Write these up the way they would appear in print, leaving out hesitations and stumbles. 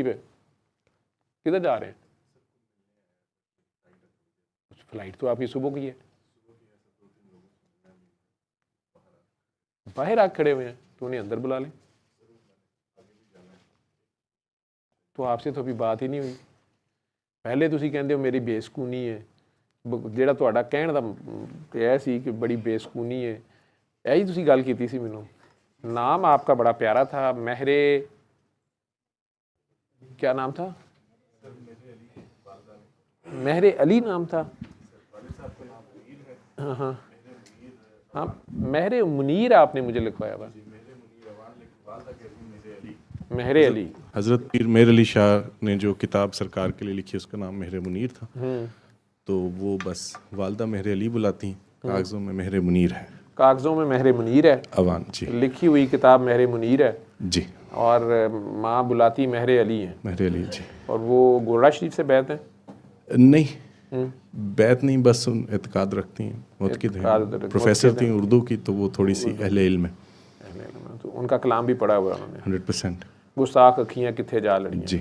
पे किधर जा रहे हैं? फ्लाइट तो आपकी सुबह की है, बाहर आग खड़े हुए हैं तो उन्हें अंदर बुला लें। तो आपसे तो अभी बात ही नहीं हुई। पहले ਤੁਸੀਂ ਕਹਿੰਦੇ ਹੋ ਮੇਰੀ ਬੇਸਕੂਨੀ ਹੈ, ਜਿਹੜਾ ਤੁਹਾਡਾ ਕਹਿਣ ਦਾ ਇਹ ਸੀ कि बड़ी बेसकूनी है, यही ਤੁਸੀਂ ਗੱਲ ਕੀਤੀ ਸੀ ਮੈਨੂੰ। नाम आपका बड़ा प्यारा था, महरे, क्या नाम था? महरे अली नाम था। हाँ हाँ हाँ, महरे मुनीर आपने मुझे लिखवाया हुआ। महरे अली, हज़रत पीर मेहर अली शाह ने जो किताब सरकार के लिए लिखी उसका नाम महरे मुनीर था, तो वो बस वालदा महरे अली बुलाती हैं, कागज़ों में महरे मुनीर है। कागज़ों में महरे मुनीर है, अवान जी, लिखी हुई किताब महरे मुनीर है जी, और माँ बुलाती महरे अली हैं। महरे अली जी। और वो गोरा शरीफ से बैत हैं? नहीं, बैत नहीं, बस एतकाद रखती हैं, मुतक़िद हैं, प्रोफेसर थी उर्दू की, तो वो थोड़ी सी अहले इल्म है, तो उनका कलाम भी पढ़ा हुआ है उन्होंने। 100%। गुस्ताख अखियाँ किथे जा लड़ियाँ जी,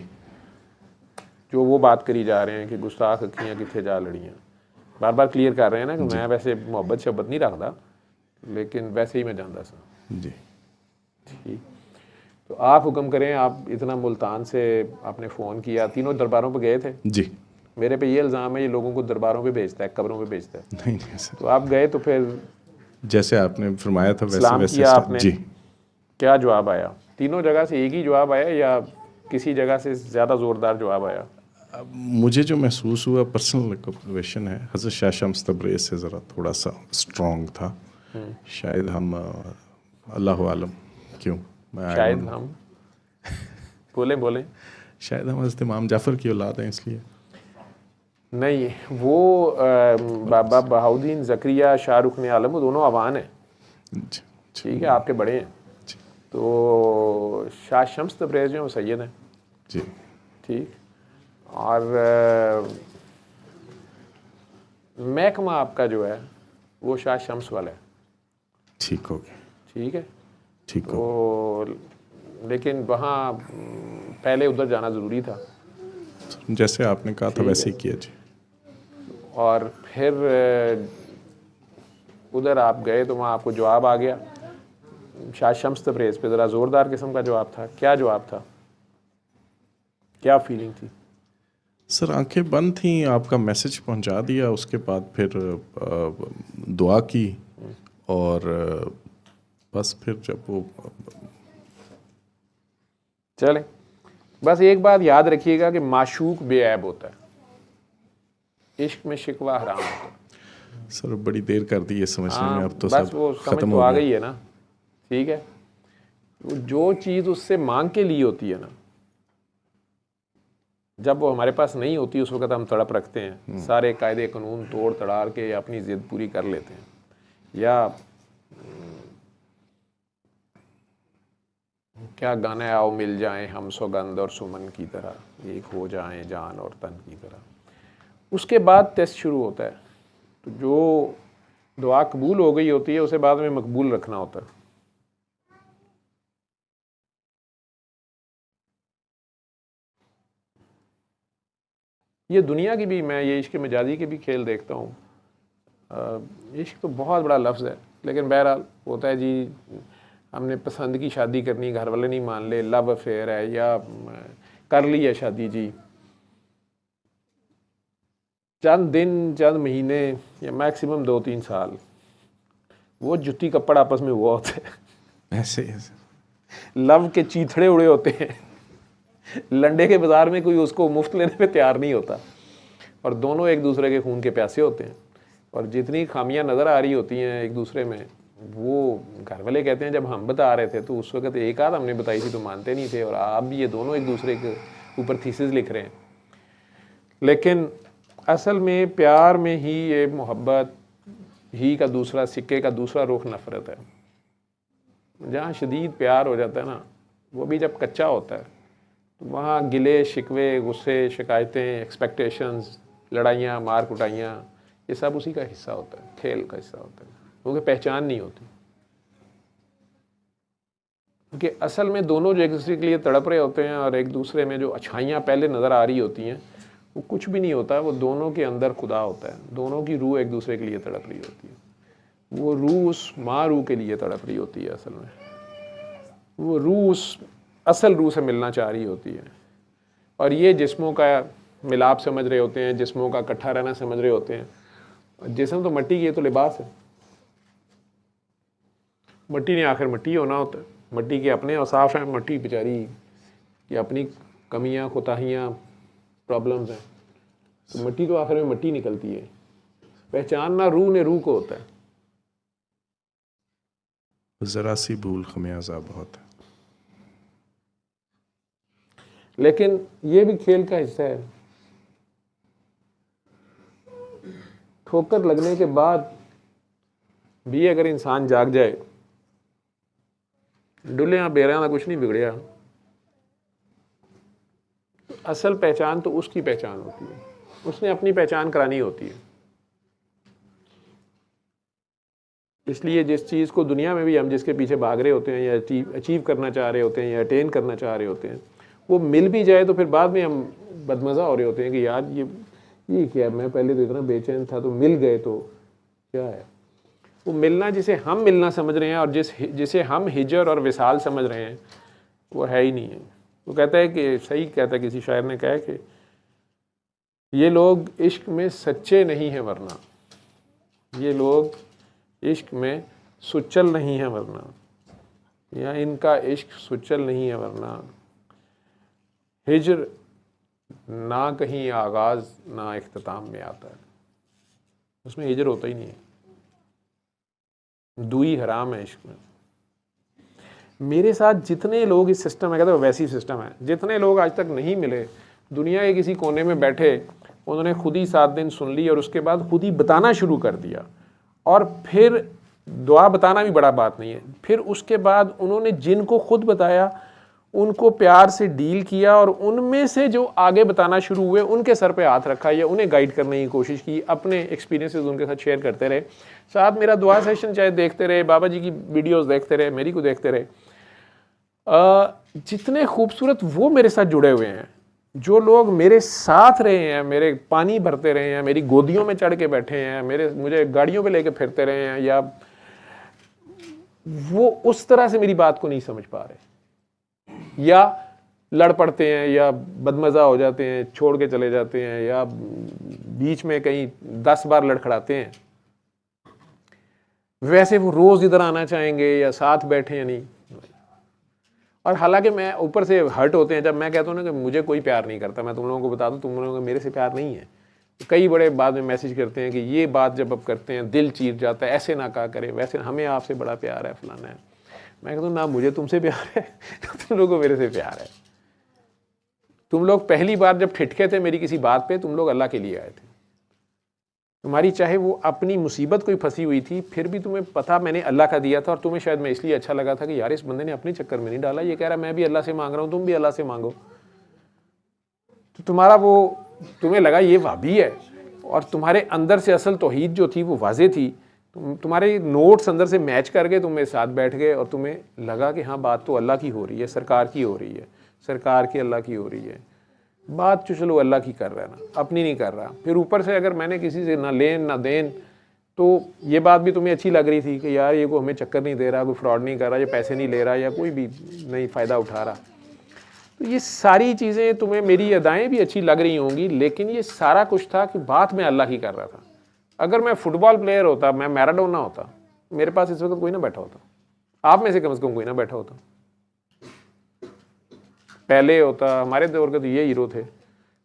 जो वो बात करी जा रहे हैं कि गुस्ताख अखियाँ किथे जा लड़ियाँ, बार बार क्लियर कर रहे हैं ना कि मैं वैसे मोहब्बत शब्बत नहीं रखता, लेकिन वैसे ही मैं जानता सा जी। ठीक। तो आप हुक्म करें, आप इतना मुल्तान से आपने फ़ोन किया, तीनों दरबारों पे गए थे? जी। मेरे पे ये इल्ज़ाम है ये लोगों को दरबारों पे भेजता है, कब्रों पे भेजता है। नहीं नहीं सर, तो आप गए तो फिर जैसे आपने फरमाया था वैसे सलाम वैसे किया आपने? जी। क्या जवाब आया? तीनों जगह से एक ही जवाब आया या किसी जगह से ज़्यादा ज़ोरदार जवाब आया? अब मुझे जो महसूस हुआ, पर्सनल ऑब्जर्वेशन है, हज़रत शाह शम्स तबरेज़ से ज़रा थोड़ा सा स्ट्रॉन्ग था। शायद हम अल्लाह आलम क्यों, मैं शायद हम बोलें शायद हम हज़रत इमाम जाफ़र की औलाद हैं इसलिए। नहीं, वो बाबा बहाउद्दीन ज़करिया शाहरुख ने आलम, वो दोनों अवान हैं, ठीक है, आपके बड़े हैं। तो शाह शम्स तबरेज़ जो वो सैयद हैं जी, ठीक। और महकमा आपका जो है वो शाह शम्स वाला है, ठीक हो गया, ठीक है। ठीक हो। तो लेकिन वहाँ पहले उधर जाना ज़रूरी था, जैसे आपने कहा था वैसे ही किया जी। और फिर उधर आप गए तो वहाँ आपको जवाब आ गया शाह शम्स तबरेज़ पे, ज़रा ज़ोरदार किस्म का जवाब था। क्या जवाब था, क्या फीलिंग थी? सर आंखें बंद थी, आपका मैसेज पहुंचा दिया, उसके बाद फिर दुआ की, और बस फिर जब वो चलें, बस एक बात याद रखिएगा कि माशूक बेऐब होता है, इश्क में शिकवा हराम होता है। सर बड़ी देर कर दी ये समझने में, अब तो बस सब वो समझ खत्म तो हो आ गया। गई है ना, ठीक है। वो जो चीज़ उससे मांग के लिए होती है ना, जब वो हमारे पास नहीं होती उस वक्त हम तड़प रखते हैं, सारे कायदे कानून तोड़ तड़ाड़ के अपनी ज़िद पूरी कर लेते हैं, या क्या गाना है, आओ मिल जाएं हम सौगंध और सुमन की तरह, एक हो जाएं जान और तन की तरह। उसके बाद टेस्ट शुरू होता है, तो जो दुआ कबूल हो गई होती है उसे बाद में मकबूल रखना होता है। ये दुनिया की भी, मैं ये इश्क मजाजी के भी खेल देखता हूँ। इश्क तो बहुत बड़ा लफ्ज़ है, लेकिन बहरहाल होता है जी, हमने पसंद की शादी करनी, घर वाले नहीं मान ले, लव अफेयर है, या कर ली है शादी जी, चंद दिन चंद महीने या मैक्सिमम 2-3 साल वो जुत्ती कपड़ आपस में हुआ होता है, ऐसे लव के चीथड़े उड़े होते हैं, लंडे के बाज़ार में कोई उसको मुफ्त लेने पे तैयार नहीं होता, और दोनों एक दूसरे के खून के प्यासे होते हैं, और जितनी खामियां नज़र आ रही होती हैं एक दूसरे में, वो घर वाले कहते हैं जब हम बता रहे थे तो उस वक्त एक आध हमने बताई थी तो मानते नहीं थे, और आप भी ये दोनों एक दूसरे के ऊपर थीसिस लिख रहे हैं। लेकिन असल में प्यार में ही ये मोहब्बत ही का दूसरा, सिक्के का दूसरा रुख नफ़रत है। जहाँ शदीद प्यार हो जाता है ना, वो भी जब कच्चा होता है, तो वहाँ गिले शिकवे, गुस्से, शिकायतें, एक्सपेक्टेशंस, लड़ाइयाँ, मार कुटाइयाँ, ये सब उसी का हिस्सा होता है, खेल का हिस्सा होता है, क्योंकि पहचान नहीं होती। कि असल में दोनों जो एक दूसरे के लिए तड़प रहे होते हैं और एक दूसरे में जो अच्छाइयाँ पहले नज़र आ रही होती हैं वो कुछ भी नहीं होता है, वो दोनों के अंदर खुदा होता है। दोनों की रूह एक दूसरे के लिए तड़प रही होती है। वो रूह उस माँ रूह के लिए तड़प रही होती है। असल में वो रूह उस असल रूह से मिलना चाह रही होती है। और ये जिस्मों का मिलाप समझ रहे होते हैं, जिस्मों का इकट्ठा रहना समझ रहे होते हैं। जिस्म तो मिट्टी की है, तो लिबास है। मिट्टी ने आखिर मिट्टी होना होता है। मिट्टी के अपने औसाफ हैं, मिट्टी बेचारी की अपनी कमियां, कोताहियाँ, प्रॉब्लम्स हैं। तो मिट्टी तो आखिर में मिट्टी निकलती है। पहचानना रूह ने रूह को होता है। ज़रा सी भूल खमियाजा बहुत है। लेकिन ये भी खेल का हिस्सा है। ठोकर लगने के बाद भी अगर इंसान जाग जाए, डुलिया बेरिया का कुछ नहीं बिगड़िया। असल पहचान तो उसकी पहचान होती है, उसने अपनी पहचान करानी होती है। इसलिए जिस चीज़ को दुनिया में भी हम जिसके पीछे भाग रहे होते हैं या अचीव करना चाह रहे होते हैं या अटेन करना चाह रहे होते हैं, वो मिल भी जाए तो फिर बाद में हम बदमज़ा हो रहे होते हैं कि यार ये क्या, मैं पहले तो इतना बेचैन था, तो मिल गए तो क्या है। वो मिलना जिसे हम मिलना समझ रहे हैं और जिसे हम हिजर और विसाल समझ रहे हैं, वो है ही नहीं है। वो कहता है कि, सही कहता है, किसी शायर ने कहा कि ये लोग इश्क में सच्चे नहीं हैं वरना, ये लोग इश्क में सुचल नहीं है वरना, या इनका इश्क सुचल नहीं है वरना। हिजर ना कहीं आगाज़ ना इख्तिताम में आता है, उसमें हिजर होता ही नहीं है। दुई हराम है इश्क में। मेरे साथ जितने लोग इस सिस्टम में, कहते हैं वैसी सिस्टम है, जितने लोग आज तक नहीं मिले, दुनिया के किसी कोने में बैठे, उन्होंने खुद ही 7 दिन सुन ली और उसके बाद खुद ही बताना शुरू कर दिया। और फिर दुआ बताना भी बड़ा बात नहीं है, फिर उसके बाद उन्होंने जिनको खुद बताया उनको प्यार से डील किया और उनमें से जो आगे बताना शुरू हुए उनके सर पे हाथ रखा या उन्हें गाइड करने की कोशिश की, अपने एक्सपीरियंसेस उनके साथ शेयर करते रहे, साथ मेरा दुआ सेशन चाहे देखते रहे, बाबा जी की वीडियोस देखते रहे, मेरी को देखते रहे। जितने खूबसूरत वो मेरे साथ जुड़े हुए हैं, जो लोग मेरे साथ रहे हैं, मेरे पानी भरते रहे हैं, मेरी गोदियों में चढ़ के बैठे हैं, मुझे गाड़ियों पे लेके फिरते रहे हैं, या वो उस तरह से मेरी बात को नहीं समझ पा रहे, या लड़ पड़ते हैं, या बदमज़ा हो जाते हैं, छोड़ के चले जाते हैं, या बीच में कहीं 10 बार लड़खड़ाते हैं, वैसे वो रोज़ इधर आना चाहेंगे या साथ बैठे या नहीं। और हालांकि मैं ऊपर से हर्ट होते हैं जब मैं कहता हूँ ना कि मुझे कोई प्यार नहीं करता। मैं तुम लोगों को बता दूँ, तुम लोगों को मेरे से प्यार नहीं है। कई बड़े बाद में मैसेज करते हैं कि ये बात जब अब करते हैं दिल चीर जाता है, ऐसे ना कहा करें, वैसे हमें आपसे बड़ा प्यार है, फलाना है। मैं कहता हूँ ना मुझे तुमसे प्यार है तो तुम लोगों को मेरे से प्यार है। तुम लोग पहली बार जब ठिठके थे मेरी किसी बात पे, तुम लोग अल्लाह के लिए आए थे। तुम्हारी चाहे वो अपनी मुसीबत कोई फंसी हुई थी, फिर भी तुम्हें पता मैंने अल्लाह का दिया था, और तुम्हें शायद मैं इसलिए अच्छा लगा था कि यार इस बंदे ने अपने चक्कर में नहीं डाला, ये कह रहा मैं भी अल्लाह से मांग रहा हूँ, तुम भी अल्लाह से मांगो। तो तुम्हारा वो, तुम्हें लगा ये वाबी है, और तुम्हारे अंदर से असल तौहीद जो थी वो वाजे थी। तुम्हारे नोट्स अंदर से मैच करके तुम मेरे साथ बैठ गए और तुम्हें लगा कि हाँ बात तो अल्लाह की हो रही है, सरकार की हो रही है, सरकार की अल्लाह की हो रही है। बात तो चलो अल्लाह की कर रहा है ना, अपनी नहीं कर रहा। फिर ऊपर से अगर मैंने किसी से ना लेन ना देन, तो ये बात भी तुम्हें अच्छी लग रही थी कि यार ये को हमें चक्कर नहीं दे रहा, कोई फ्रॉड नहीं कर रहा, या पैसे नहीं ले रहा, या कोई भी नहीं फ़ायदा उठा रहा। तो ये सारी चीज़ें तुम्हें, मेरी अदाएँ भी अच्छी लग रही होंगी, लेकिन ये सारा कुछ था कि बात मैं अल्लाह की कर रहा था। अगर मैं फुटबॉल प्लेयर होता, मैं मैराडोना होता, मेरे पास इस वक्त कोई ना बैठा होता, आप में से कम कोई ना बैठा होता। पहले होता, हमारे दौर के तो ये हीरो थे।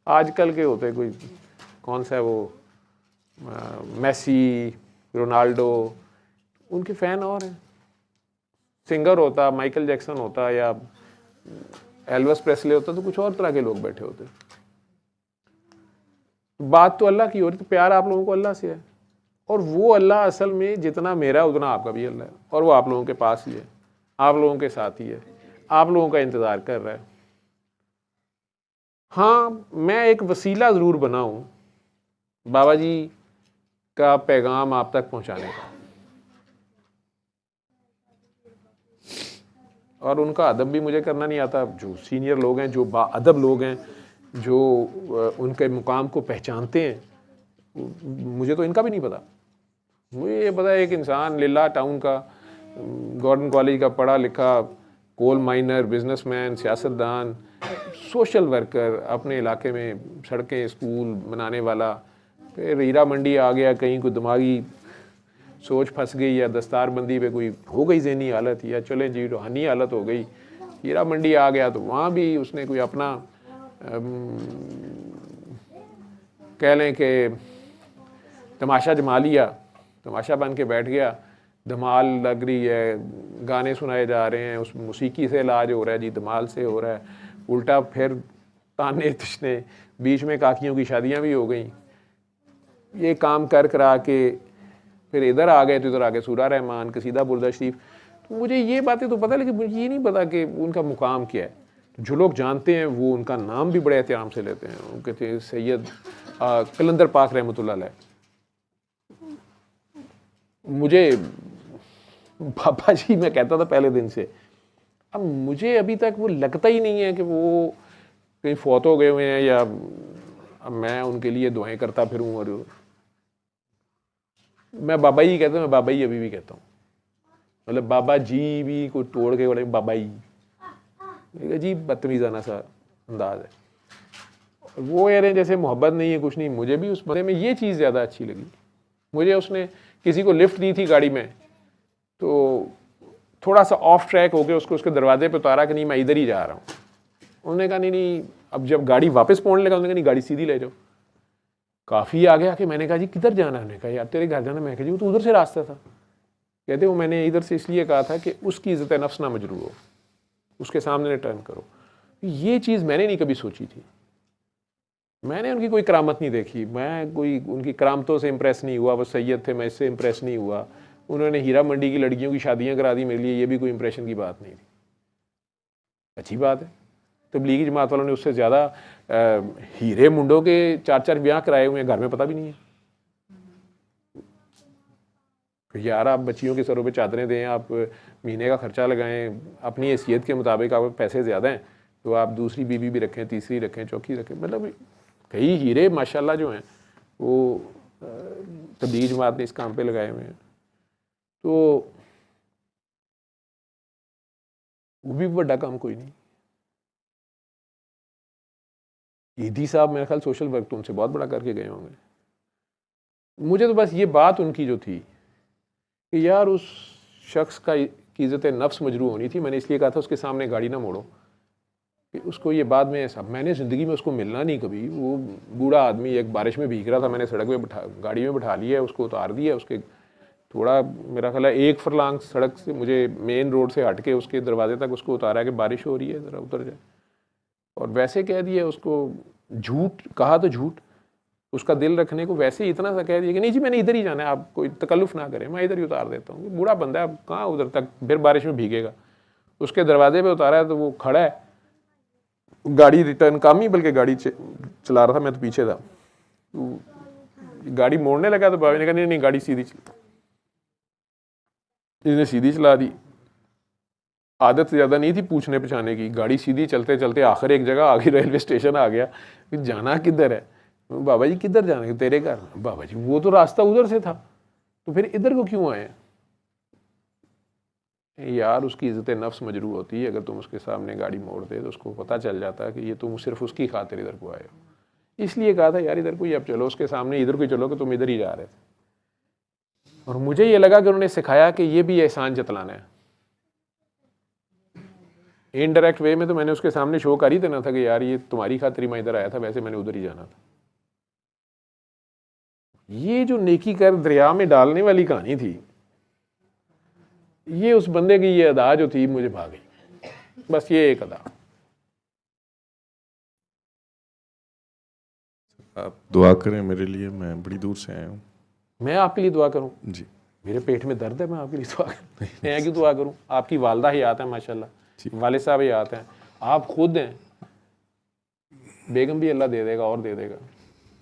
आजकल के होते कोई, कौन सा है वो, मेसी, रोनाल्डो, उनके फ़ैन और हैं। सिंगर होता, माइकल जैक्सन होता या एल्विस प्रेस्ले होता, तो कुछ और तरह के लोग बैठे होते। बात तो अल्लाह की हो रही, तो प्यार आप लोगों को अल्लाह से है, और वो अल्लाह असल में जितना मेरा उतना आपका भी अल्लाह है, और वो आप लोगों के पास ही है, आप लोगों के साथ ही है, आप लोगों का इंतज़ार कर रहा है। हाँ, मैं एक वसीला ज़रूर बना हूँ बाबा जी का पैगाम आप तक पहुँचाने का। और उनका अदब भी मुझे करना नहीं आता। जो सीनियर लोग हैं, जो बाअदब लोग हैं, जो उनके मुकाम को पहचानते हैं, मुझे तो इनका भी नहीं पता। मुझे ये पता है एक इंसान लिल्ला टाउन का, गॉर्डन कॉलेज का पढ़ा लिखा, कोल माइनर, बिजनेसमैन, सियासतदान, सोशल वर्कर, अपने इलाके में सड़कें स्कूल बनाने वाला, फिर हीरा मंडी आ गया, कहीं कोई दिमागी सोच फंस गई या दस्तारबंदी पे कोई हो गई ज़हनी हालत, या चले जी रूहानी हालत हो गई, हीरा मंडी आ गया तो वहाँ भी उसने कोई अपना कह लें कि तमाशा जमा लिया, तमाशा बन के बैठ गया। धमाल लग रही है, गाने सुनाए जा रहे हैं, उस मौसीकी से इलाज हो रहा है जी, धमाल से हो रहा है, उल्टा फिर ताने तशने, बीच में काकियों की शादियां भी हो गई। ये काम कर करा के फिर इधर आ गए तो इधर आके सूरा रहमान, कसीदा बुर्दा शरीफ। तो मुझे ये बातें तो पता है, लेकिन मुझे ये नहीं पता कि उनका मुकाम क्या है। तो जो लोग जानते हैं वो उनका नाम भी बड़े एहतराम से लेते हैं। वो कहते हैं सैयद कलंदर पाक रहमतुल्लाह अलैह। मुझे बाबा जी मैं कहता था पहले दिन से, अब मुझे अभी तक वो लगता ही नहीं है कि वो कहीं फौत हो गए हुए हैं या अब मैं उनके लिए दुआएं करता फिरूं। और मैं बाबा ही कहता हूँ, मैं बाबा ही अभी भी कहता हूँ, मतलब बाबा जी भी कोई तोड़ के बोले बाबा ही, अजीब बदतमीज़ाना सा अंदाज है। वो यार जैसे मोहब्बत नहीं है कुछ नहीं। मुझे भी उस बंदे में ये चीज़ ज़्यादा अच्छी लगी। मुझे उसने किसी को लिफ्ट दी थी गाड़ी में, तो थोड़ा सा ऑफ ट्रैक हो गया, उसको उसके दरवाजे पे उतारा कि नहीं मैं इधर ही जा रहा हूँ। उन्होंने कहा नहीं, अब जब गाड़ी वापस पहुँचने लगा उन्होंने कहा नहीं गाड़ी सीधी ले जाओ। काफ़ी आगे आके मैंने कहा जी किधर जाना है? उन्होंने कहा यार तेरे घर जाना। मैं कहा जी वो तो उधर से रास्ता था। कहते वो मैंने इधर से इसलिए कहा था कि उसकी इज़्ज़त नफ्स ना मजरूह हो, उसके सामने टर्न करो। ये चीज़ मैंने नहीं कभी सोची थी। मैंने उनकी कोई करामत नहीं देखी, मैं कोई उनकी करामतों से इम्प्रेस नहीं हुआ। वो सैयद थे, मैं इससे इम्प्रेस नहीं हुआ। उन्होंने हीरा मंडी की लड़कियों की शादियां करा दी मेरे लिए, ये भी कोई इम्प्रेशन की बात नहीं थी। अच्छी बात है, तबलीगी जमात वालों ने उससे ज़्यादा हीरे मुंडों के 4-4 ब्याह कराए हुए हैं, घर में पता भी नहीं है। यार आप बच्चियों के सरों पे चादरें दें, आप महीने का खर्चा लगाएं, अपनी हैसियत के मुताबिक आपके पैसे ज़्यादा हैं तो आप दूसरी बीवी भी रखें, तीसरी रखें, चौथी रखें। मतलब कई हीरे माशाल्लाह जो हैं वो तबलीगी जमात ने इस काम पे लगाए हुए हैं। तो वो भी बड़ा काम कोई नहीं। ईदी साहब मेरे ख्याल सोशल वर्क तो उनसे बहुत बड़ा करके गए होंगे। मुझे तो बस ये बात उनकी जो थी कि यार उस शख्स का की इज़्ज़त नफ्स मजरूह होनी थी। मैंने इसलिए कहा था उसके सामने गाड़ी ना मोड़ो, कि उसको ये बाद में ऐसा, मैंने ज़िंदगी में उसको मिलना नहीं कभी। वो बूढ़ा आदमी एक बारिश में भीग रहा था, मैंने सड़क में गाड़ी में बिठा लिया, उसको उतार दिया। उसके थोड़ा मेरा ख्याल है 1 फरलांग सड़क से, मुझे मेन रोड से हट के उसके दरवाजे तक उसको उतारा कि बारिश हो रही है ज़रा उतर जाए। और वैसे कह दिया उसको, झूठ कहा तो झूठ, उसका दिल रखने को वैसे ही इतना सा कह दिया कि नहीं जी मैंने इधर ही जाना है, आप कोई तकल्लुफ़ ना करें, मैं इधर ही उतार देता हूँ। बूढ़ा बंदा है, अब कहाँ उधर तक फिर बारिश में भीगेगा। उसके दरवाजे पे उतारा है तो वो खड़ा है, गाड़ी रिटर्न काम ही, बल्कि गाड़ी चला रहा था, मैं तो पीछे था। तो गाड़ी मोड़ने लगा तो बाबा ने कहा नहीं गाड़ी सीधी चला। इसने सीधी चला दी। आदत ज़्यादा नहीं थी पूछने पछाने की, गाड़ी सीधी चलते चलते आखिर एक जगह आगे रेलवे स्टेशन आ गया। जाना किधर है? बाबा जी किधर जाना है? तेरे घर। बाबा जी वो तो रास्ता उधर से था, तो फिर इधर को क्यों आए? यार उसकी इज़्ज़त नफ्स मजरूह होती है। अगर तुम उसके सामने गाड़ी मोड़ दे तो उसको पता चल जाता है कि ये तुम सिर्फ उसकी खातिर इधर को आए हो। इसलिए कहा था यार इधर को ही अब चलो, उसके सामने इधर को ही चलो कि तुम इधर ही जा रहे थे। और मुझे ये लगा कि उन्होंने सिखाया कि ये भी एहसान जतलाना है। इनडायरेक्ट वे में तो मैंने उसके सामने शो कर ही देना था कि यार ये तुम्हारी खातिर मैं इधर आया था, वैसे मैंने उधर ही जाना था। ये जो नेकी कर दरिया में डालने वाली कहानी थी, ये उस बंदे की ये अदा जो थी मुझे भा गई, बस ये एक अदा। आप दुआ करें मेरे लिए, मैं बड़ी दूर से आया हूँ। मैं आपके लिए दुआ करूँ? जी, मेरे पेट में दर्द है, मैं आपके लिए दुआ करूँ? मैं क्यों दुआ करूँ? आपकी वालदा हयात है माशाल्लाह, वालिद साहब हयात हैं, आप खुद हैं, बेगम भी अल्लाह दे देगा और दे देगा।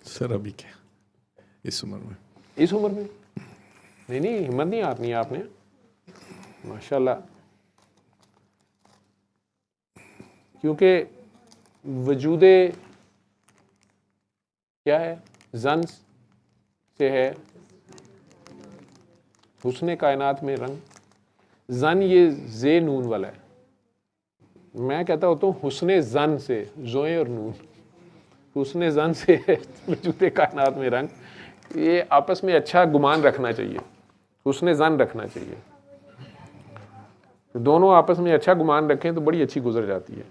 सर अभी क्या इस उम्र में? इस उम्र में नहीं हिम्मत नहीं आपने माशाल्लाह। क्योंकि वजूदे क्या है, जन से है हुस्ने कायनात में रंग। जन ये जे नून वाला है, मैं कहता होता हूँ हुस्ने जन से, जोए और नून, हुस्ने जन से है वजूदे कायनात में रंग। ये आपस में अच्छा गुमान रखना चाहिए, हुस्ने जन रखना चाहिए। तो दोनों आपस में अच्छा गुमान रखें तो बड़ी अच्छी गुजर जाती है।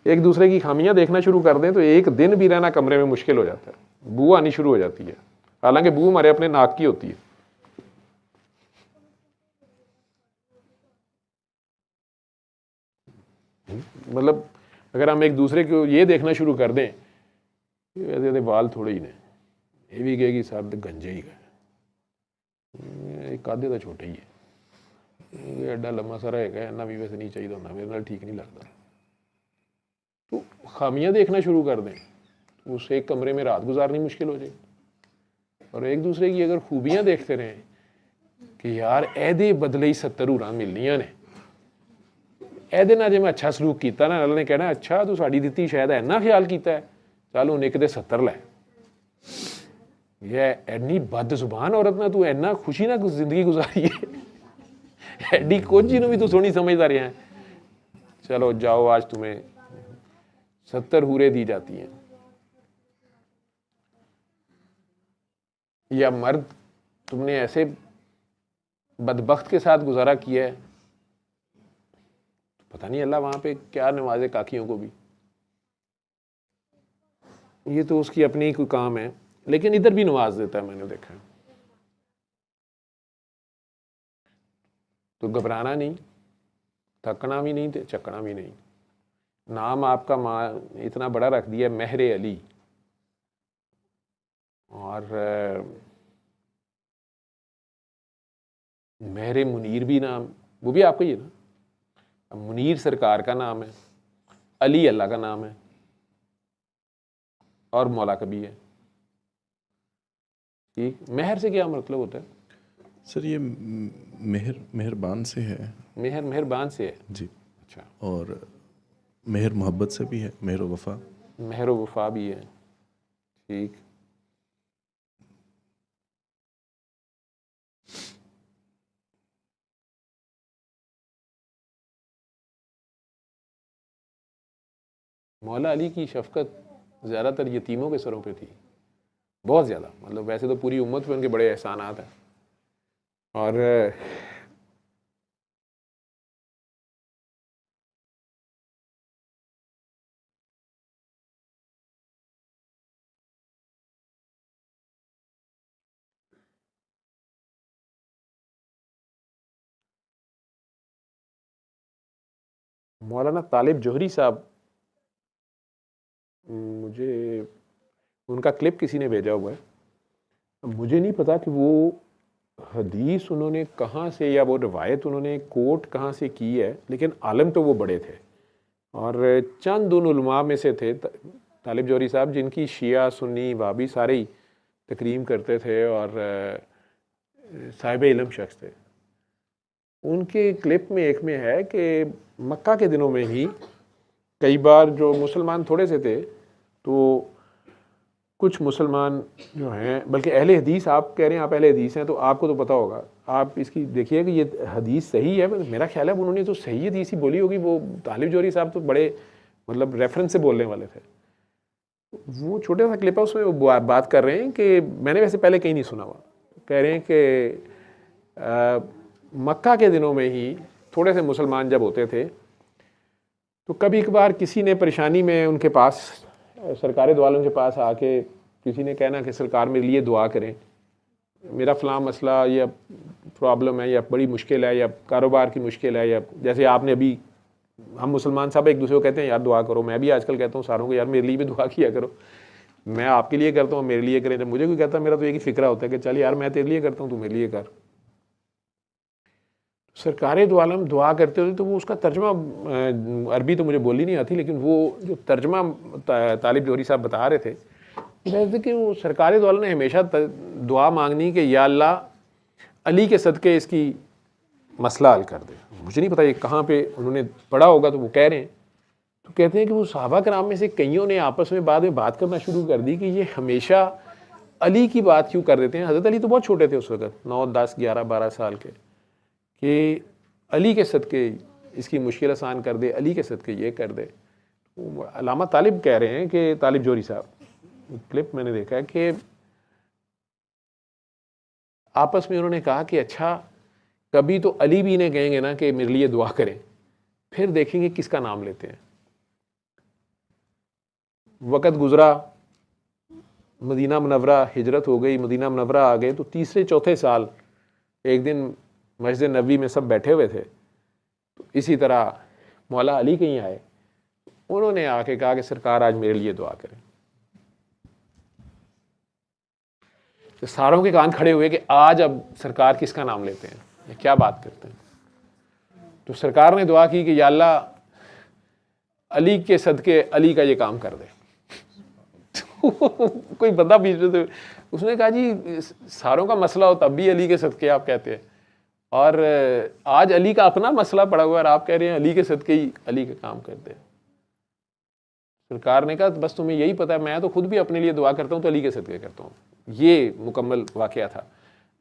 एक दूसरे की खामियां देखना शुरू कर दें तो एक दिन भी रहना कमरे में मुश्किल हो जाता है, बू आनी शुरू हो जाती है, हालांकि बू हमारे अपने नाक की होती है। मतलब अगर हम एक दूसरे को ये देखना शुरू कर दें, वैसे बाल थोड़े ही ने, ये भी कहेगी साहब तो गंजे ही गए, कादे तो छोटे ही है, एडा लम्मा सारा है, इन्ना भी वैसे नहीं चाहिए होना, मेरे नाल ठीक नहीं लगता। तो खामियां देखना शुरू कर दें, उस एक कमरे में रात गुजारनी मुश्किल हो जाएगी। और एक दूसरे की अगर खूबियां देखते रहें कि यार ऐदे बदले ही 70 हुरां मिलनियां ने, ऐदे नाल जे मैं अच्छा सलूक किया ना, अल्लाह ने कहना अच्छा तू साड़ी दित्ती शायद इन्ना ख्याल किया है, चल हुण एक दे 70 लै। यह एनी बद जुबान औरत ना तू इन्ना खुशी ना जिंदगी गुजारी है, एडी कोजी भी तू सोहनी समझदा रहा है, चलो जाओ आज तुम्हें 70 हूरे दी जाती हैं। या मर्द तुमने ऐसे बदबख्त के साथ गुजारा किया है, पता नहीं अल्लाह वहां पे क्या नवाजे काकियों को भी, ये तो उसकी अपनी ही कोई काम है, लेकिन इधर भी नवाज देता है, मैंने देखा है। तो घबराना नहीं, थकना भी नहीं, चकना भी नहीं। नाम आपका माँ इतना बड़ा रख दिया महरे अली, और महरे मुनीर भी नाम, वो भी आपका ही है ना। मुनीर सरकार का नाम है, अली अल्लाह का नाम है, और मौला का भी है। ठीक, मेहर से क्या मतलब होता है सर? ये मेहरबान से है, मेहरबान से है जी। अच्छा, और मेहर मोहब्बत से भी है, मेहर वफा, मेहर वफा भी है। ठीक, मौला अली की शफकत ज़्यादातर यतीमों के सरों पे थी, बहुत ज़्यादा। मतलब वैसे तो पूरी उम्मत पे उनके बड़े एहसानात हैं, और मौलाना तालिब जोहरी साहब, मुझे उनका क्लिप किसी ने भेजा हुआ है, मुझे नहीं पता कि वो हदीस उन्होंने कहाँ से या वो रवायत उन्होंने कोट कहाँ से की है, लेकिन आलम तो वो बड़े थे, और चंद उन उलमा में से थे तालिब जोहरी साहब जिनकी शिया सुन्नी वाबी सारे ही तकरीम करते थे और साहिब इल्म शख्स थे। उनके क्लिप में एक में है कि मक्का के दिनों में ही कई बार जो मुसलमान थोड़े से थे, तो कुछ मुसलमान जो हैं, बल्कि अहले हदीस, आप कह रहे हैं आप अहले हदीस हैं तो आपको तो पता होगा, आप इसकी देखिए कि ये हदीस सही है। मेरा ख्याल है उन्होंने तो सही हदीस ही बोली होगी। वो तालिब जोहरी साहब तो बड़े मतलब रेफरेंस से बोलने वाले थे। वो छोटा सा क्लिप है, उसमें वो बात कर रहे हैं कि मैंने वैसे पहले कहीं नहीं सुना हुआ, कह रहे हैं कि मक्का के दिनों में ही थोड़े से मुसलमान जब होते थे तो कभी कभार किसी ने परेशानी में उनके पास, सरकार दो आलम के पास आके किसी ने कहना कि सरकार मेरे लिए दुआ करें, मेरा फ़लाँ मसला या प्रॉब्लम है या बड़ी मुश्किल है या कारोबार की मुश्किल है, या जैसे आपने अभी, हम मुसलमान सब एक दूसरे को कहते हैं यार दुआ करो, मैं भी आजकल कहता हूँ सारों को यार मेरे लिए भी दुआ किया करो, मैं आपके लिए करता हूँ मेरे लिए करें। जब मुझे कोई कहता है मेरा तो एक ही फ़िक्रा होता है कि चल यार मैं तेरे लिए करता हूँ तू मेरे लिए कर। सरकार दो आलम दुआ करते होते तो वो उसका तर्जमा, अरबी तो मुझे बोली नहीं आती, लेकिन वो जो तर्जमा तालिब जोहरी साहब बता रहे थे वैसे कि वो सरकार दो आलम ने हमेशा दुआ मांगनी कि या अल्लाह अली के सदक़े इसकी मसला हल कर दे। मुझे नहीं पता ये कहाँ पे उन्होंने पढ़ा होगा, तो वो कह रहे हैं तो कहते हैं कि वो सहाबा कराम में से कईयों ने आपस में बाद में बात करना शुरू कर दी कि ये हमेशा अली की बात क्यों कर देते हैं। हज़रत अली तो बहुत छोटे थे उस वक्त, 9, 10, 11, 12 साल के, कि अली के सदके इसकी मुश्किल आसान कर दे, अली के सदके ये कर दे। अल्लामा तालिब कह रहे हैं कि तालिब जोरी साहब, क्लिप मैंने देखा है कि आपस में उन्होंने कहा कि अच्छा कभी तो अली भी इन्हें कहेंगे ना कि मेरे लिए दुआ करें, फिर देखेंगे किसका नाम लेते हैं। वक़्त गुजरा, मदीना मुनव्वरा हिजरत हो गई, मदीना मुनव्वरा आ गए, तो तीसरे चौथे साल एक दिन मस्जिद नबवी में सब बैठे हुए थे, तो इसी तरह मौला अली कहीं आए, उन्होंने आके कहा कि सरकार आज मेरे लिए दुआ करें। तो सारों के कान खड़े हुए कि आज अब सरकार किसका नाम लेते हैं, ये क्या बात करते हैं। तो सरकार ने दुआ की कि या अल्लाह अली के सदके अली का ये काम कर दे। कोई बंदा बीच में तो उसने कहा जी सारों का मसला हो तब भी अली के सदके आप कहते हैं, और आज अली का अपना मसला पड़ा हुआ है और आप कह रहे हैं अली के सदके ही अली का काम करते हैं। सरकार ने कहा बस तुम्हें यही पता है, मैं तो खुद भी अपने लिए दुआ करता हूँ तो अली के सदके करता हूँ। ये मुकम्मल वाक़या था।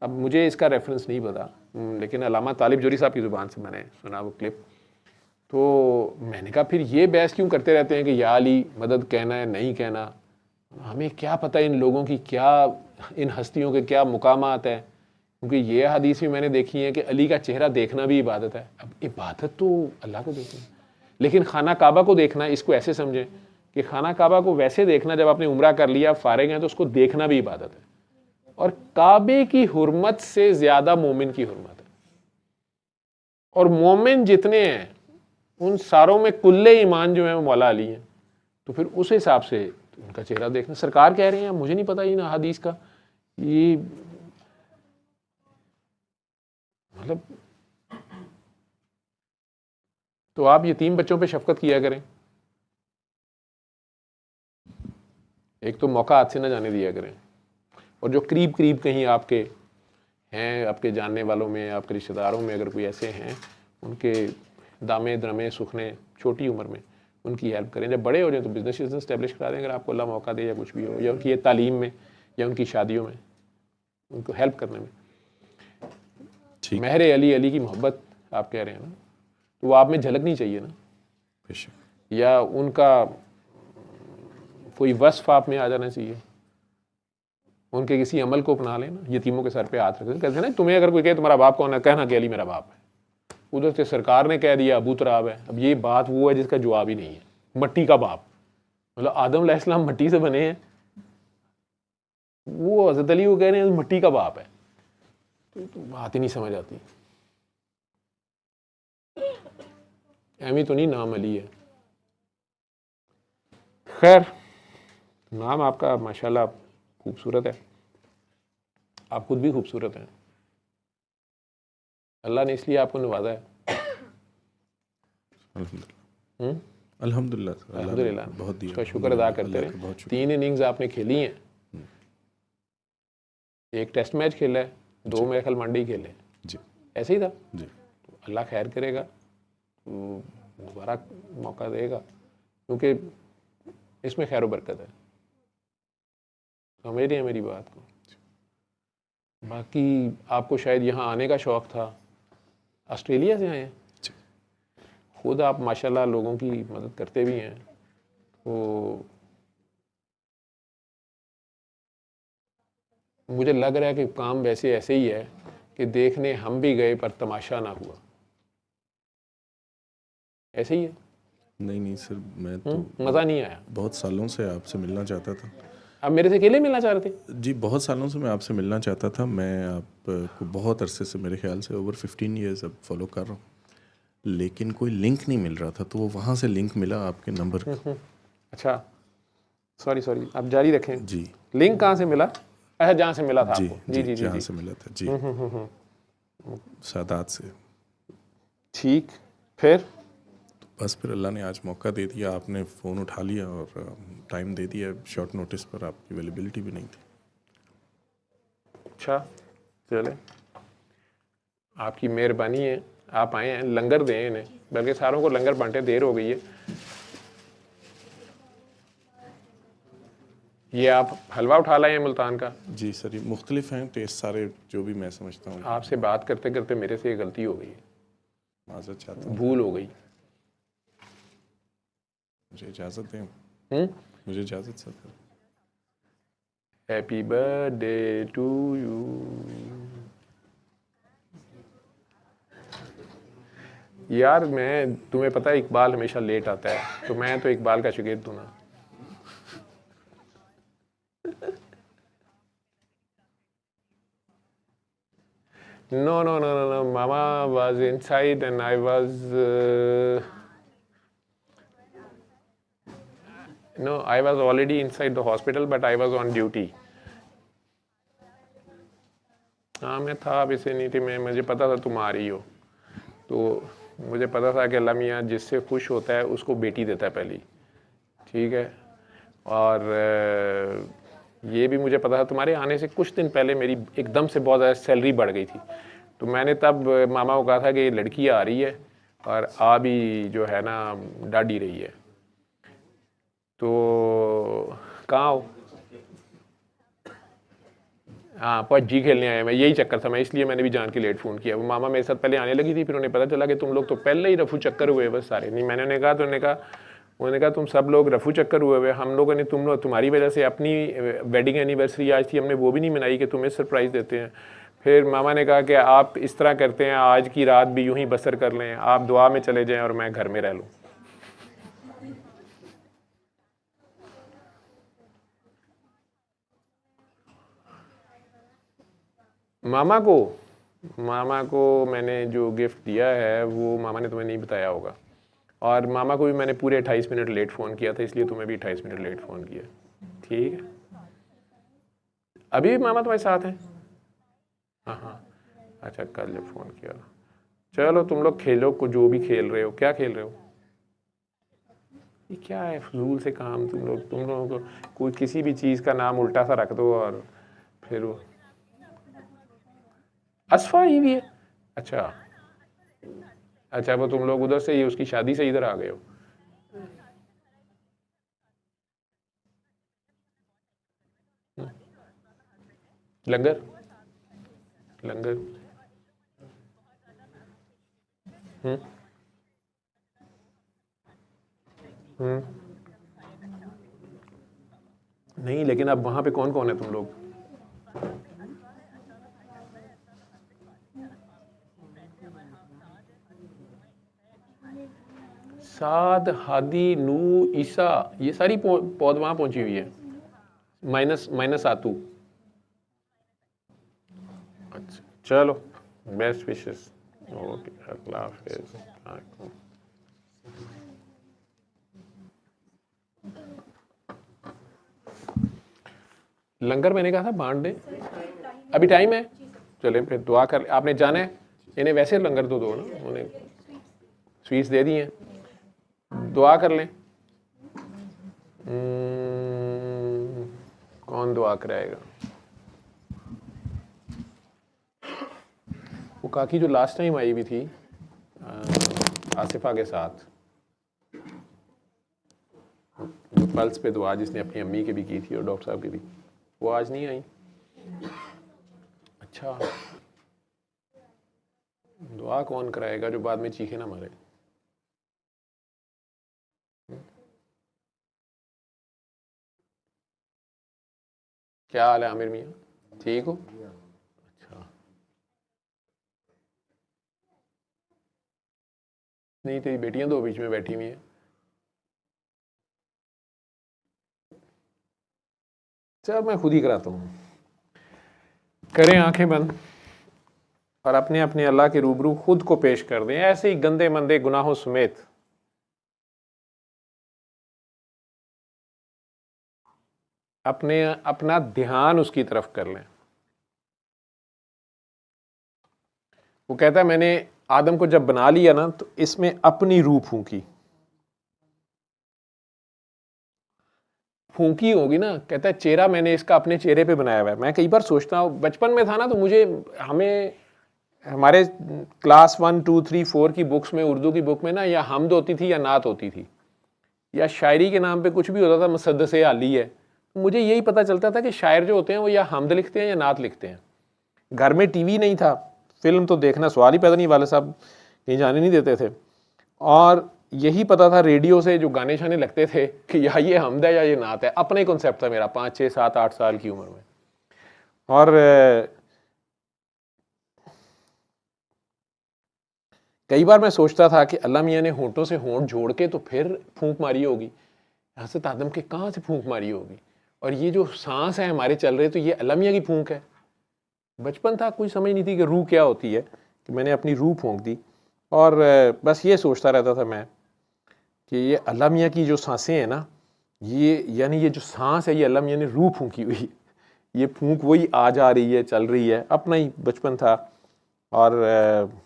अब मुझे इसका रेफरेंस नहीं पता, लेकिन अल्लामा तालिब जोरी साहब की ज़ुबान से मैंने सुना वो क्लिप। तो मैंने कहा फिर ये बहस क्यों करते रहते हैं कि या अली मदद कहना है नहीं कहना, हमें क्या पता इन लोगों की क्या, इन हस्तियों के क्या मुकामात हैं। क्योंकि ये हदीस भी मैंने देखी है कि अली का चेहरा देखना भी इबादत है। अब इबादत तो अल्लाह को देखना, लेकिन खाना काबा को देखना, इसको ऐसे समझें कि खाना काबा को वैसे देखना, जब आपने उम्रा कर लिया फारिग हैं तो उसको देखना भी इबादत है। और काबे की हुर्मत से ज़्यादा मोमिन की हुर्मत है, और मोमिन जितने हैं उन सारों में कुल्ले ईमान जो है वो मौला अली हैं। तो फिर उस हिसाब से उनका चेहरा देखना। सरकार कह रहे हैं मुझे नहीं पता इन हदीस का, ये मतलब, तो आप यतीम बच्चों पे शफकत किया करें, एक तो मौका हाथ से ना जाने दिया करें, और जो करीब करीब कहीं आपके हैं, आपके जानने वालों में, आपके रिश्तेदारों में अगर कोई ऐसे हैं, उनके दामे द्रमे सुखने छोटी उम्र में उनकी हेल्प करें। जब बड़े हो जाए तो बिजनेस इस्टेब्लिश करा दें अगर आपको अल्लाह मौका दे, या कुछ भी हो, या उनकी तालीम में या उनकी शादियों में उनको हेल्प करने में। महर अली, अली की मोहब्बत आप कह रहे हैं ना, तो वो आप में झलकनी चाहिए ना, या उनका कोई वस्फ आप में आ जाना चाहिए। उनके किसी अमल को अपना लेना, यतीमों के सर पे हाथ रख दें। कहते हैं ना, तुम्हें अगर कोई कहे तुम्हारा बाप कौन है, कहना कि अली मेरा बाप है। उधर से सरकार ने कह दिया अबू तराब है। अब ये बात वो है जिसका जवाब ही नहीं है, मट्टी का बाप, मतलब आदम अलैहिस्सलाम मट्टी से बने हैं, वो हज़रत अली को कह रहे हैं मट्टी का बाप है, तो बात ही नहीं समझ आती। एमी तो नहीं नाम अली है। खैर, नाम आपका माशाल्लाह खूबसूरत है, आप खुद भी खूबसूरत हैं, अल्लाह ने इसलिए आपको नवाजा है। अल्हम्दुलिल्लाह, अल्हम्दुलिल्लाह, बहुत दिया, उसका शुक्र अदा करते रहे। 3 इनिंग्स आपने खेली हैं, एक टेस्ट मैच खेला है, 2 मेरे ख्याल वनडे खेले जी, ऐसे ही था जी। तो अल्लाह खैर करेगा, तो दोबारा मौका देगा, क्योंकि इसमें खैर बरकत है। समझ रहे हैं मेरी बात को। बाकी आपको शायद यहाँ आने का शौक़ था, ऑस्ट्रेलिया से आए हैं, खुद आप माशाल्लाह लोगों की मदद करते भी हैं, तो मुझे लग रहा है कि काम वैसे ऐसे ही है कि देखने हम भी गए पर तमाशा ना हुआ, ऐसे ही है। नहीं सर, मैं तो मज़ा नहीं आया। बहुत सालों से आपसे मिलना चाहता था। आप मेरे से अकेले मिलना चाह रहे थे? जी, बहुत सालों से मैं आपसे मिलना चाहता था। मैं आपको बहुत अरसे से, मेरे ख्याल से ओवर 15 ईयर्स अब फॉलो कर रहा हूँ, लेकिन कोई लिंक नहीं मिल रहा था, तो वो वहाँ से लिंक मिला आपके नंबर का। अच्छा, सॉरी, आप जारी रखें जी। लिंक कहाँ से मिला? अच्छा, जहाँ से मिला था जी, आपको। जी, जहाँ से मिला था जी, सादात से। ठीक, फिर बस फिर अल्लाह ने आज मौका दे दिया, आपने फ़ोन उठा लिया और टाइम दे दिया। शॉर्ट नोटिस पर आपकी अवेलेबिलिटी भी नहीं थी। अच्छा, चले, आपकी मेहरबानी है, आप आए हैं, लंगर दें इन्हें, बल्कि सारों को लंगर बांटे, देर हो गई है। ये आप हलवा उठा लाए हैं मुल्तान का? जी सर, ये मुख्तलिफ हैं टेस्ट सारे जो भी मैं समझता हूँ। आपसे बात करते करते मेरे से ये गलती हो गई है, माज़रत चाहता हूँ, भूल हो गई। मुझे इजाज़त दें। मुझे इजाज़त sir. Happy birthday to you. यार मैं, तुम्हें पता है इकबाल हमेशा लेट आता है, तो मैं तो इकबाल का शागिर्द हूँ ना। No. Mama was inside and I was no, I was already inside the hospital, but I was on duty. हाँ मैं था, अब इसे नहीं थी मैं, मुझे पता था तुम आ रही हो, तो मुझे पता था कि अल्लाह मियाँ जिससे खुश होता है उसको बेटी देता है पहली, ठीक है। और ये भी मुझे पता था तुम्हारे आने से कुछ दिन पहले मेरी एकदम से बहुत ज़्यादा सैलरी बढ़ गई थी, तो मैंने तब मामा को कहा था कि लड़की आ रही है और आ भी जो है ना डाढ़ी रही है, तो कहाँ हो? हाँ पबजी खेलने आया मैं, यही चक्कर था, मैं इसलिए मैंने भी जान के लेट फ़ोन किया। वो मामा मेरे साथ पहले आने लगी थी, फिर उन्हें पता चला कि तुम लोग तो पहले ही रफू चक्कर हुए बस सारे। नहीं मैंने उन्हें कहा, तो उन्होंने कहा तुम सब लोग रफू चक्कर हुए हुए, हम लोगों ने तुम्हारी वजह से अपनी वेडिंग एनिवर्सरी आज थी, हमने वो भी नहीं मनाई कि तुम्हें सरप्राइज़ देते हैं। फिर मामा ने कहा कि आप इस तरह करते हैं, आज की रात भी यूं ही बसर कर लें, आप दुआ में चले जाएं और मैं घर में रह लूं। मामा को मैंने जो गिफ्ट दिया है वो मामा ने तुम्हें नहीं बताया होगा, और मामा को भी मैंने पूरे 28 मिनट लेट फ़ोन किया था, इसलिए तुम्हें भी 28 मिनट लेट फ़ोन किया, ठीक है। अभी भी मामा तुम्हारे साथ हैं? हाँ अच्छा, कल जब फ़ोन किया। चलो तुम लोग खेलो को, जो भी खेल रहे हो। क्या खेल रहे हो? ये क्या है फजूल से काम, तुम लोगों को कोई किसी भी चीज़ का नाम उल्टा सा रख दो और फिर वो असफा ही भी है। अच्छा वो तुम लोग उधर से ही उसकी शादी से इधर आ गए हो। लंगर नहीं, लेकिन अब वहां पे कौन कौन है तुम लोग? साद, हादी, नू, ईसा, ये सारी पौध वहां पहुंची हुई है, माइनस आतू। अच्छा चलो, बेस्ट विशेस, ओके, अल्लाह हाफिज़। लंगर मैंने कहा था बांट दे, अभी टाइम है, चले फिर दुआ कर। आपने जाना है, इन्हें वैसे लंगर तो दो ना, उन्हें स्वीट्स दे दी हैं, दुआ कर लें। कौन दुआ कराएगा? वो काकी जो लास्ट टाइम आई हुई थी आसिफा के साथ, जो पल्स पे दुआ जिसने अपनी अम्मी के भी की थी और डॉक्टर साहब की भी, वो आज नहीं आई। अच्छा, दुआ कौन कराएगा जो बाद में चीखे ना मारे? क्या हाल है आमिर मियाँ, ठीक हो? अच्छा, नहीं तेरी बेटियां दो बीच में बैठी हुई हैं। चल मैं खुद ही कराता हूँ। करें आंखें बंद और अपने अपने अल्लाह के रूबरू खुद को पेश कर दें, ऐसे ही गंदे मंदे गुनाहों समेत। अपना ध्यान उसकी तरफ कर लें। वो कहता है मैंने आदम को जब बना लिया ना, तो इसमें अपनी रूह फूंकी होगी ना। कहता है चेहरा मैंने इसका अपने चेहरे पे बनाया हुआ है। मैं कई बार सोचता हूँ, बचपन में था ना, तो हमें हमारे क्लास 1, 2, 3, 4 की बुक्स में, उर्दू की बुक में ना, या हमद होती थी या नात होती थी, या शायरी के नाम पे कुछ भी होता था, मुसद्दस आली है, मुझे यही पता चलता था कि शायर जो होते हैं वो या हमद लिखते हैं या नात लिखते हैं। घर में टीवी नहीं था, फिल्म तो देखना सवाल ही पैदा नहीं, वाले साहब कहीं जाने नहीं देते थे, और यही पता था रेडियो से जो गाने शाने लगते थे कि या ये हमद है या ये नात है। अपना ही कॉन्सेप्ट था मेरा 5, 6, 7, 8 साल की उम्र में। और कई बार मैं सोचता था कि अल्लाह मियाँ ने होंठों से होंठ जोड़ के तो फिर फूंक मारी होगी, हज़रत आदम के कहाँ से फूंक मारी होगी, और ये जो सांस है हमारे चल रहे तो ये अल्लाह मियाँ की फूंक है। बचपन था, कोई समझ नहीं थी कि रूह क्या होती है, कि मैंने अपनी रूह फूंक दी। और बस ये सोचता रहता था मैं कि ये अल्लाह मियाँ की जो सांसें हैं ना, ये यानी ये जो सांस है ये अल्लाह मियाँ ने रूह फूंकी हुई, ये फूंक वही आ जा रही है, चल रही है। अपना ही बचपन था। और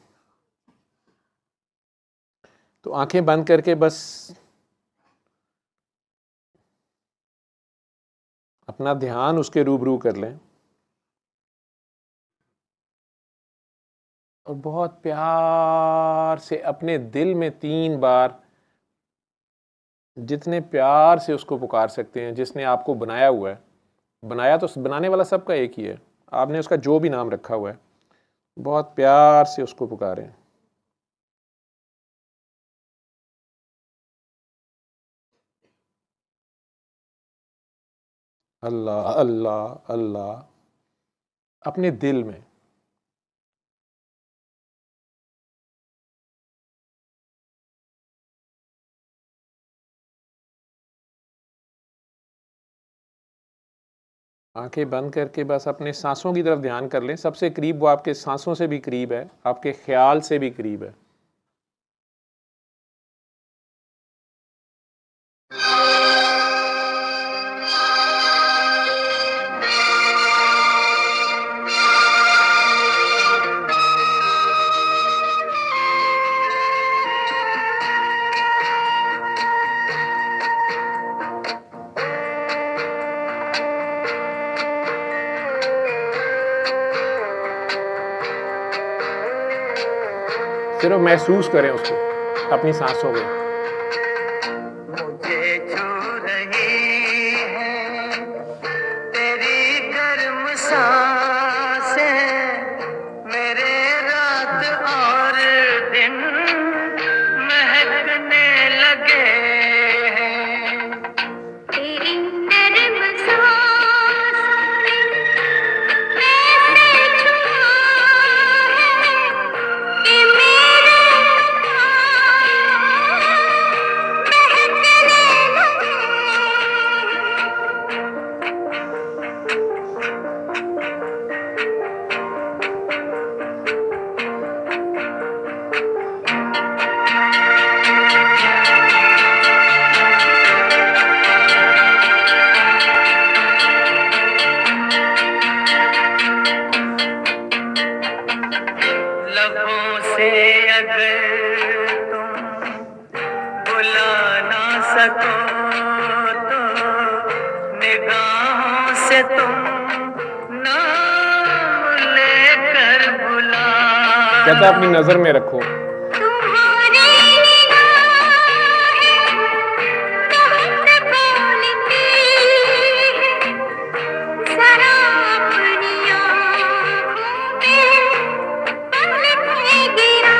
तो आंखें बंद करके बस अपना ध्यान उसके रूबरू कर लें और बहुत प्यार से अपने दिल में 3 बार, जितने प्यार से उसको पुकार सकते हैं, जिसने आपको बनाया हुआ है। बनाया तो बनाने वाला सबका एक ही है, आपने उसका जो भी नाम रखा हुआ है, बहुत प्यार से उसको पुकारें। अल्लाह अल्लाह अल्लाह, अपने दिल में। आंखें बंद करके बस अपने सांसों की तरफ ध्यान कर लें। सबसे करीब वो आपके सांसों से भी करीब है, आपके ख्याल से भी करीब है। सिर्फ महसूस करें उसको अपनी सांसों में। मुझे छू रही है तेरी गर्म सांसें, मेरे रात और दिन महकने लगे हैं। तेरी गर्म सांसों ने ऐसे छुआ है कि मेरे लबों से अगर तुम बुला ना सको तो निगाहों से तुम नाम लेकर बुला। कहता अपनी नजर में रखो। तुम्हारी निगाहें तुमसे बोलती हैं, जरा अपनी आँखों में पलकें गिरा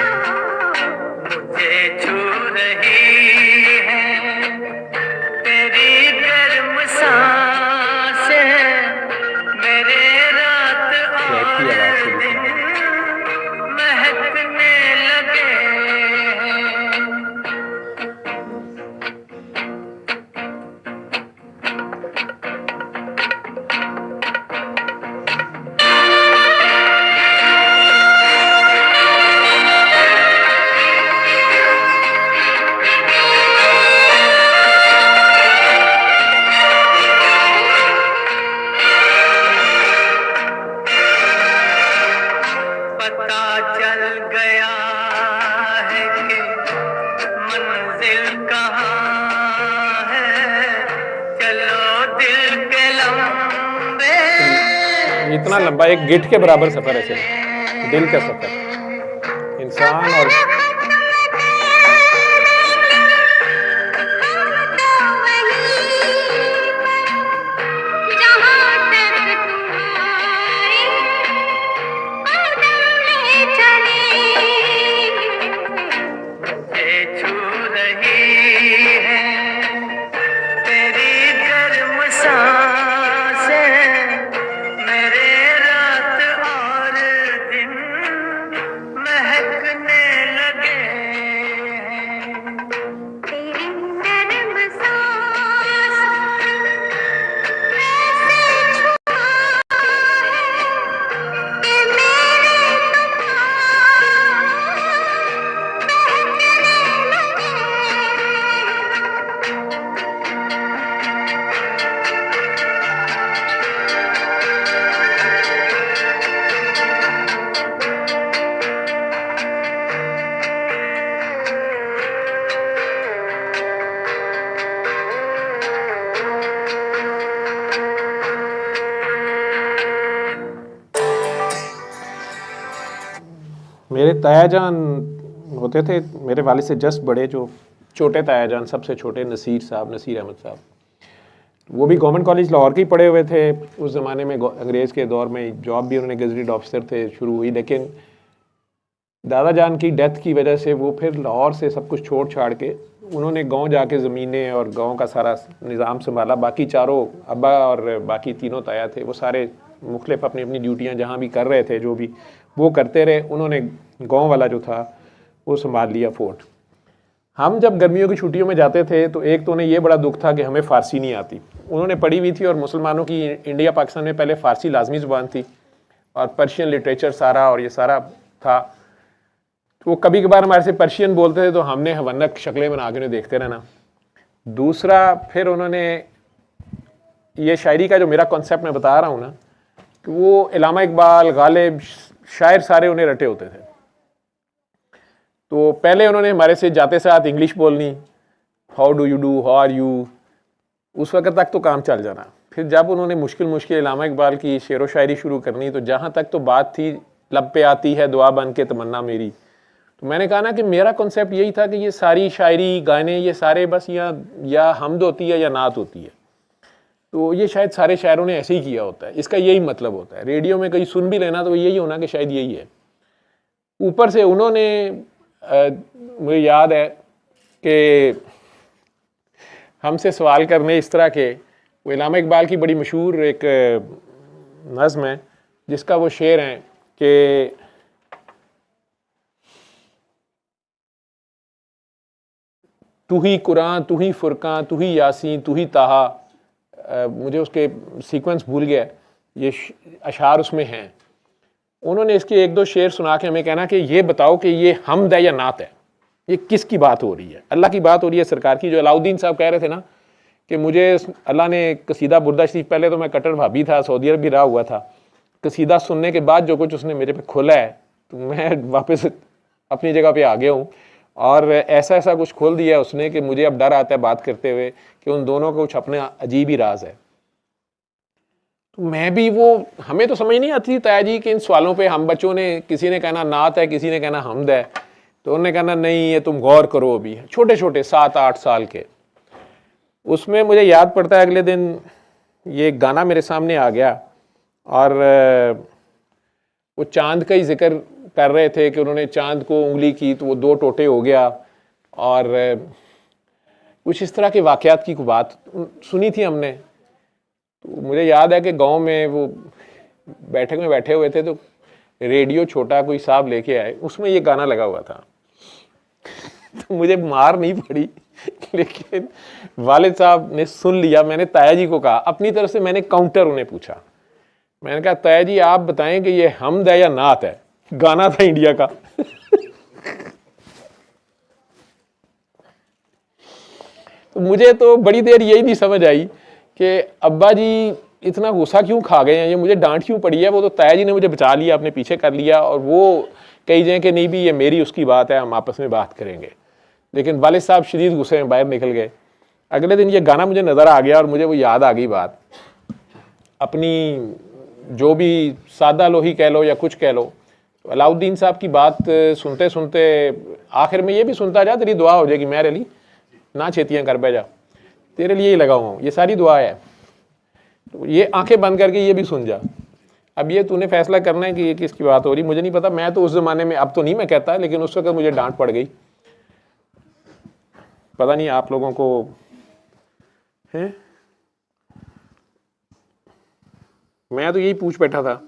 लो। मुझे छू रही है तेरी गर्म सांसें, मेरे रात कैसी और आवाज से दिन महकने लगे हैं। पता चल गया है कि मंजिल कहाँ है, चलो दिल के लंबे इतना लंबा एक गिट के बराबर सफर है सिर्फ दिल का सफर, इंसान और हम तो वही मेरे ताया जान होते थे मेरे वालिद से जस्ट बड़े, जो छोटे ताया जान सबसे छोटे नसीर अहमद साहब, वो भी गवर्नमेंट कॉलेज लाहौर के ही पढ़े हुए थे। उस ज़माने में अंग्रेज़ के दौर में जॉब भी उन्होंने गजटेड ऑफिसर थे शुरू हुई, लेकिन दादा जान की डेथ की वजह से वो फिर लाहौर से सब कुछ छोड़ छाड़ के उन्होंने गांव जाके ज़मीनें और गांव का सारा निज़ाम संभाला। बाकी चारों अब्बा और बाकी तीनों ताया थे, वो सारे मुख्तलिफ अपनी अपनी ड्यूटियाँ जहाँ भी कर रहे थे, जो भी वो करते रहे। उन्होंने गाँव वाला जो था वो संभाल लिया फोर्ट। हम जब गर्मियों की छुट्टियों में जाते थे तो एक तो उन्हें ये बड़ा दुख था कि हमें फ़ारसी नहीं आती। उन्होंने पढ़ी हुई थी और मुसलमानों की इंडिया पाकिस्तान में पहले फ़ारसी लाजमी ज़ुबान थी और पर्शियन लिटरेचर सारा और ये सारा था। तो वो कभी कभार हमारे से पर्शियन बोलते थे तो हमने हवन्नक शक्लें बना के उन्हें देखते रहना। दूसरा, फिर उन्होंने ये शायरी का जो मेरा कॉन्सेप्ट मैं बता रहा हूँ ना, कि वो इलामा इकबाल, गालिब, शायर सारे उन्हें रटे होते थे। तो पहले उन्होंने हमारे से जाते साथ इंग्लिश बोलनी, how do you do, how are you, उस वक्त तक तो काम चल जाना। फिर जब उन्होंने मुश्किल इलामा इकबाल की शेर व शायरी शुरू करनी, तो जहाँ तक तो बात थी लब पे आती है दुआ बन के तमन्ना मेरी, तो मैंने कहा ना कि मेरा कॉन्सेप्ट यही था कि ये सारी शायरी गाने ये सारे बस या हमद होती है या नात होती है। तो ये शायद सारे शायरों ने ऐसे ही किया होता है, इसका यही मतलब होता है। रेडियो में कहीं सुन भी लेना तो यही होना कि शायद यही है। ऊपर से उन्होंने मुझे याद है कि हमसे सवाल करने इस तरह के, वो इलामा इकबाल की बड़ी मशहूर एक नज़्म है जिसका वो शेर हैं कि तू ही कुरान, तू ही फुरकान, तू ही यासीन, तू ही ताहा, मुझे उसके सीक्वेंस भूल गया, ये अशार उसमें हैं। उन्होंने इसके एक दो शेर सुना के हमें कहना कि ये बताओ कि ये हमद है या नात है, ये किसकी बात हो रही है? अल्लाह की बात हो रही है, सरकार की? जो अलाउद्दीन साहब कह रहे थे ना कि मुझे अल्लाह ने कसीदा बुर्दा शरीफ, पहले तो मैं कट्टर भाभी था, सऊदी अरब भी रहा हुआ था, कसीदा सुनने के बाद जो कुछ उसने मेरे पे खोला है तो मैं वापस अपनी जगह पे आ गया हूँ। और ऐसा कुछ खोल दिया है उसने कि मुझे अब डर आता है बात करते हुए कि उन दोनों का कुछ अपने अजीब ही राज है। तो मैं भी वो, हमें तो समझ नहीं आती ताया जी कि इन सवालों पे हम बच्चों ने, किसी ने कहना नात है, किसी ने कहना हमद है, तो उन्होंने कहना नहीं ये तुम गौर करो। अभी छोटे छोटे 7-8 साल के, उसमें मुझे याद पड़ता है अगले दिन ये गाना मेरे सामने आ गया और वो चांद का ही जिक्र कर रहे थे कि उन्होंने चांद को उंगली की तो वो 2 टोटे हो गया, और कुछ इस तरह के वाक़यात की बात सुनी थी हमने। तो मुझे याद है कि गांव में वो बैठक में बैठे हुए थे तो रेडियो छोटा कोई साहब लेके आए, उसमें ये गाना लगा हुआ था। तो मुझे मार नहीं पड़ी, लेकिन वालिद साहब ने सुन लिया। मैंने ताया जी को कहा, अपनी तरफ से मैंने काउंटर उन्हें पूछा, मैंने कहा ताया जी आप बताएं कि ये हमद है या नात है? गाना था इंडिया का। तो मुझे तो बड़ी देर यही नहीं समझ आई कि अब्बा जी इतना गुस्सा क्यों खा गए हैं, ये मुझे डांट क्यों पड़ी है। वो तो ताया जी ने मुझे बचा लिया, अपने पीछे कर लिया, और वो कही जाए कि नहीं भी ये मेरी उसकी बात है, हम आपस में बात करेंगे। लेकिन वालिद साहब शदीद गुस्से में बाहर निकल गए। अगले दिन ये गाना मुझे नज़र आ गया और मुझे वो याद आ गई बात, अपनी जो भी सादा लोही कह लो या कुछ कह लो। तो अलाउद्दीन साहब की बात सुनते सुनते आखिर में ये भी सुनता जा, तेरी दुआ हो जाएगी मेरे अली, ना छेतियाँ कर बैजा, तेरे लिए ही लगा हुआ हूँ, ये सारी दुआ है। तो ये आंखें बंद करके ये भी सुन जा। अब ये तूने फैसला करना है कि ये किसकी बात हो रही, मुझे नहीं पता। मैं तो उस ज़माने में, अब तो नहीं मैं कहता, लेकिन उस वक्त मुझे डांट पड़ गई। पता नहीं आप लोगों को है, मैं तो यही पूछ बैठा था।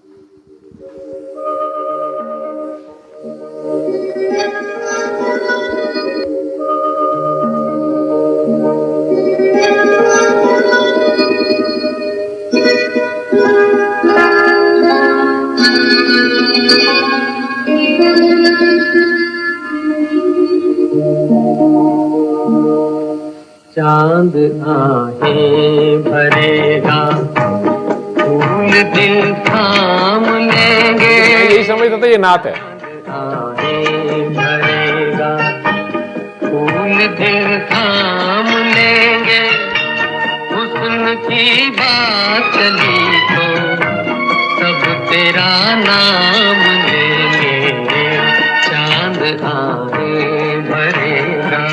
चांद आहें भरेगा, फूल दिल थाम लेंगे। यही समझता था ये नात है। आहें भरेगा, फूल दिल थाम लेंगे। हुस्न की बात चली तो सब तेरा नाम लेंगे। आहें भरेगा।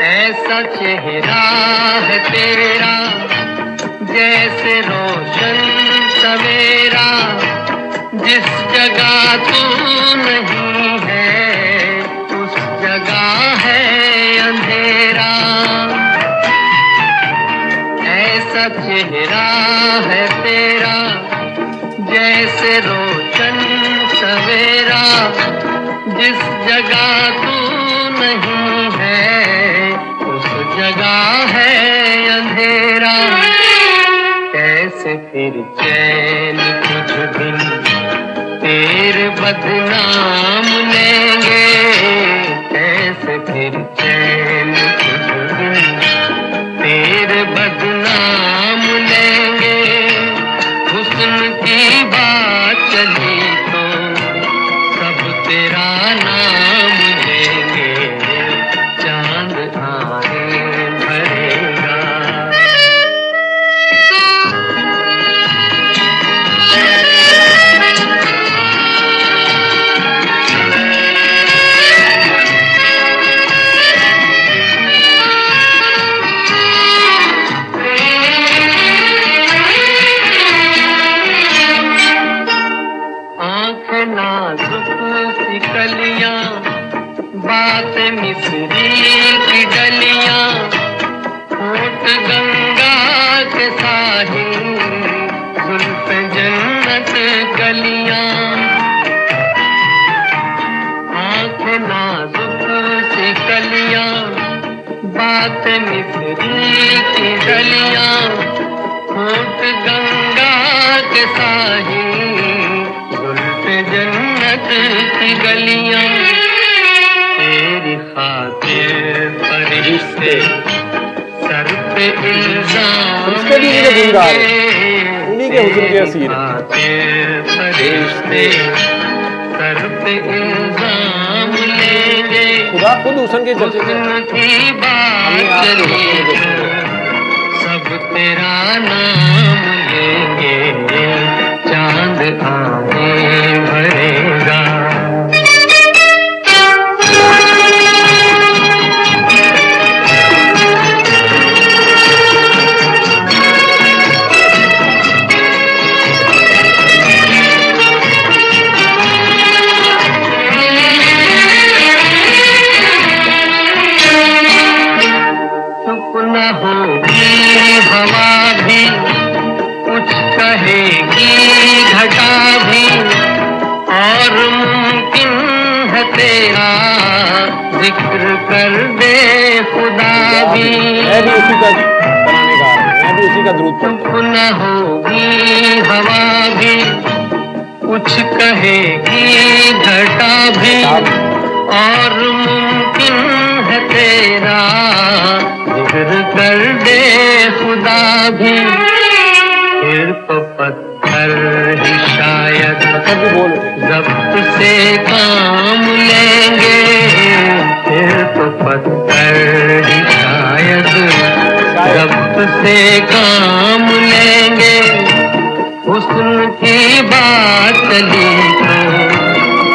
ऐसा चेहरा है तेरा जैसे रोशन सवेरा, जिस जगह तू नहीं है उस जगह है अंधेरा। ऐसा चेहरा है तेरा जैसे रोशन सवेरा, जिस जगह तू नहीं है उस जगह है अंधेरा। कैसे फिर चैन कुछ दिन तेरे बदनाम लेंगे, कैसे फिर चैन कुछ दिन तेरे बदनाम लेंगे। हुस्न की बात चली तो सब तेरा नाम लेंगे, चांद आहें भरेगा। आँखें नाजुक सी कलियां, बात मिस्री की डलियां, होठ गंगा के साहिल, जुल्फ जन्नत कलियां। आँखें नाजुक सी कलियां, बात मिस्री की डलियां, होठ गंगा के साहिल, जुल्फ जन्नत की गलियां। तेरी खातिर फरिश्ते सर पे इल्जाम उन्हीं के हुस्न के असीर हैं। खातिर फरिश्ते सर पे इल्जाम लेंगे। खुदा खुद हुस्न के चर्चे से हुस्न की बात चली सब तेरा नाम लेंगे, चांद आहें भरेगा। चुप न होगी हवा भी, कुछ कहेगी घटा भी, और मुमकिन है तेरा जिक्र कर दे खुदा भी। मैं भी उसी का बनाने का, मैं भी उसी का दुरूद पढ़ता चुप न होगी हवा भी, कुछ कहेगी घटा भी, और मुमकिन है तेरा जिक्र कर दे खुदा भी। फिर तो पत्थर ही शायद भी बोल उठे। जब्त से काम लेंगे, फिर तो पत्थर ही शायद जब्त से काम लेंगे। हुस्न की बात चली तो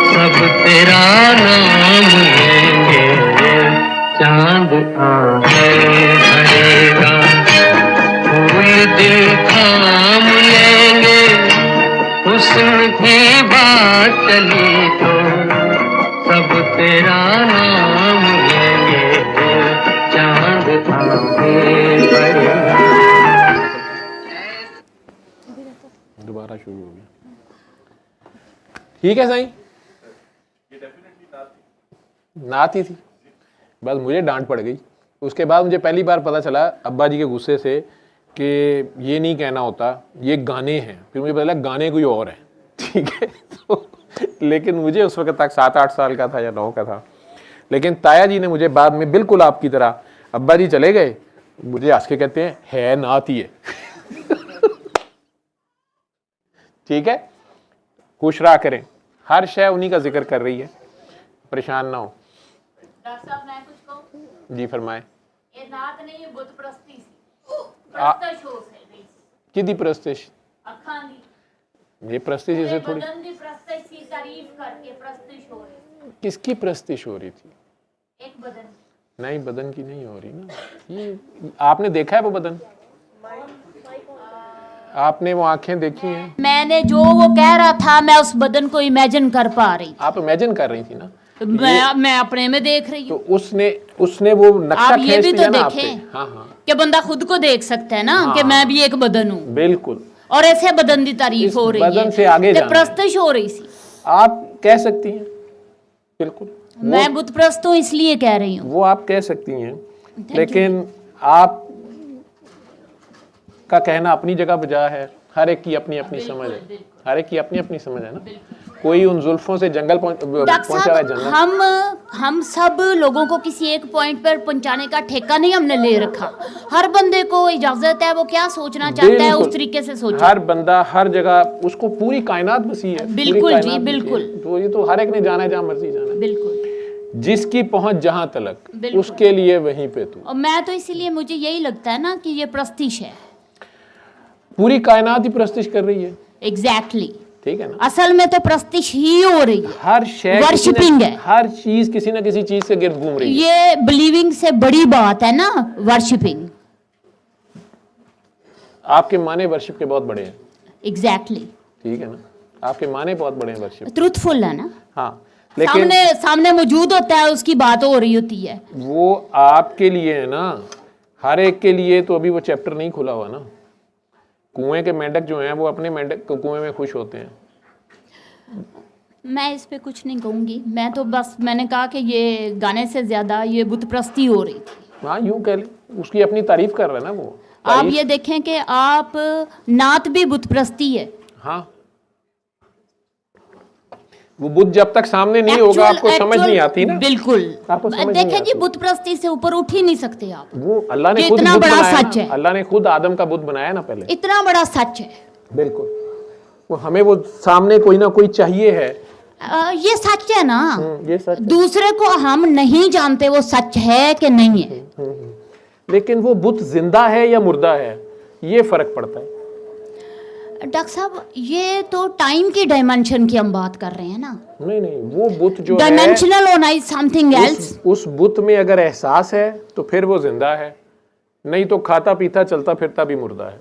सब तेरा नाम लेंगे, चांद आहें भरेगा। फूल दिल थाम लेंगे, हुस्न की बात चली तो सब तेरा नाम लेंगे, चांद आहें भरेगा। दोबारा शुरू हो गया। ठीक है साईं, नात ही थी, बस मुझे डांट पड़ गई। उसके बाद मुझे पहली बार पता चला अब्बा जी के गुस्से से कि ये नहीं कहना होता, ये गाने हैं। फिर मुझे पता लगा गाने कोई और है, ठीक है। तो लेकिन मुझे उस वक्त तक 7-8 साल का था या 9 का था। लेकिन ताया जी ने मुझे बाद में बिल्कुल आपकी तरह, अब्बा जी चले गए, मुझे हंस के कहते हैं है नात ही है। ठीक है, खुश रहा करें, हर शय उन्हीं का जिक्र कर रही है, परेशान ना हो। डॉक्टर साहब मैं कुछ कहूँ? जी फरमाए। ये नात नहीं है बुत प्रस्ती सी प्रस्तश हो से किदी प्रस्तिश अखां दी ये प्रस्तिश इसे थोड़ी बदन दी प्रस्तश सी तारीफ करके प्रस्तिश हो रही किसकी प्रस्तिश हो रही थी? एक बदन नहीं बदन की नहीं हो रही ना, ये आपने देखा है वो बदन? आपने वो आंखें देखी हैं? मैंने जो वो कह रहा था मैं उस बदन को इमेजिन कर पा रही आप इमेजिन कर रही थी ना, थी। मैं अपने में देख रही तो हूँ। उसने वो नक्शा आप ये खींच भी दिया तो ना आप पे। देखें हाँ हाँ कि बंदा खुद को देख सकता है ना कि मैं भी एक बदन हूँ बिल्कुल, और ऐसे बदन की तारीफ इस हो रही बदन है से आगे ते जाना है। प्रस्तश हो रही सी। आप कह सकती हैं, बिल्कुल मैं बुत प्रस्त हूँ इसलिए कह रही हूँ। वो आप कह सकती हैं, लेकिन आप का कहना अपनी जगह बजा है, हर एक की अपनी अपनी समझ है, हर एक की अपनी अपनी समझ है ना। कोई उन जुल्फों से जंगल डॉक्टर पहुंचा है साहब जन्नत। हम सब लोगों को किसी एक पॉइंट पर पहुंचाने का ठेका नहीं हमने ले रखा। हर बंदे को इजाजत है वो क्या सोचना चाहता है बिल्कुल। उस तरीके से सोचे। हर बंदा हर जगह, उसको पूरी कायनात बसी है, पूरी बिल्कुल जी, कायनात बसी है। बिल्कुल। तो ये तो हर एक ने जाना है जहाँ मर्जी जाना है। बिल्कुल। जिसकी पहुंच जहां तलक बिल्कुल। उसके लिए वहीं पे तू। और मैं तो इसीलिए मुझे यही लगता है ना कि ये प्रस्तिश है। पूरी कायनात ही प्रस्तिश कर रही है, एग्जैक्टली ठीक है ना। असल में तो प्रस्तिश ही हो रही है। हर शय वर्शिपिंग है। हर चीज किसी ना किसी चीज के गिर्द घूम रही है। ये बिलीविंग से बड़ी बात है ना वर्शिपिंग। आपके माने वर्शिप के बहुत बड़े हैं, एग्जैक्टली ठीक है ना, आपके माने बहुत बड़े हैं वर्शिप। ट्रूथफुल है ना, हाँ लेकिन सामने मौजूद होता है, उसकी बात हो रही होती है। वो आपके लिए है ना, हर एक के लिए तो अभी वो चैप्टर नहीं खुला हुआ ना। कुएं के मेंढक जो हैं वो अपने मेंढक कुएं में खुश होते हैं। मैं इस पे कुछ नहीं कहूंगी, मैं तो बस मैंने कहा कि ये गाने से ज्यादा ये बुतप्रस्ती हो रही थी। हाँ यूं कह ले, उसकी अपनी तारीफ कर रहा है ना वो। आप ये देखें कि आप नात भी बुतप्रस्ती है। हाँ वो बुद्ध जब तक सामने नहीं होगा आपको समझ नहीं आती ना। बिल्कुल आपको समझ नहीं देखें जी, आती। बुतप्रस्ती से ऊपर उठ ही नहीं सकते आप। वो अल्लाह ने ये खुद इतना बुद्ध बड़ा बनाया सच ना। है। अल्लाह ने खुद आदम का बुद्ध बनाया ना पहले। इतना बड़ा सच है। बिल्कुल, वो हमें वो सामने कोई ना कोई चाहिए है। ये सच है ना, ये सच है। दूसरे को हम नहीं जानते वो सच है कि नहीं है। लेकिन वो बुद्ध जिंदा है या मुर्दा है, ये फर्क पड़ता है। डॉक्टर साहब ये तो टाइम की डायमेंशन की हम बात कर रहे हैं ना। नहीं नहीं, वो बुद्ध जो है डायमेंशनल होना इज समथिंग एल्स। उस बुद्ध में अगर एहसास है तो फिर वो जिंदा है, नहीं तो खाता पीता चलता फिरता भी मुर्दा है।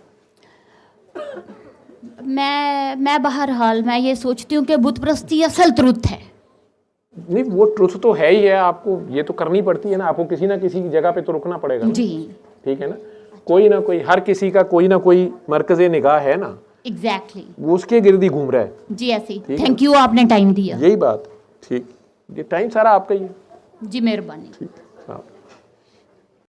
मैं बहरहाल मैं ये सोचती हूँ कि बुतप्रस्ती असल ट्रुथ है। नहीं वो ट्रुथ तो है ही है, आपको ये तो करनी पड़ती है ना, आपको किसी ना किसी जगह पे तो रुकना पड़ेगा ना। जी ठीक है ना, कोई ना कोई, हर किसी का कोई ना कोई मरकज़े निगाह है ना, एग्जैक्टली वो उसके गिर्द ही घूम रहा है। जी ऐसे ही। ठीक है। थैंक यू आपने टाइम दिया। यही बात, ठीक, ये टाइम सारा आपका ही है। जी मेहरबानी। ठीक, हाँ।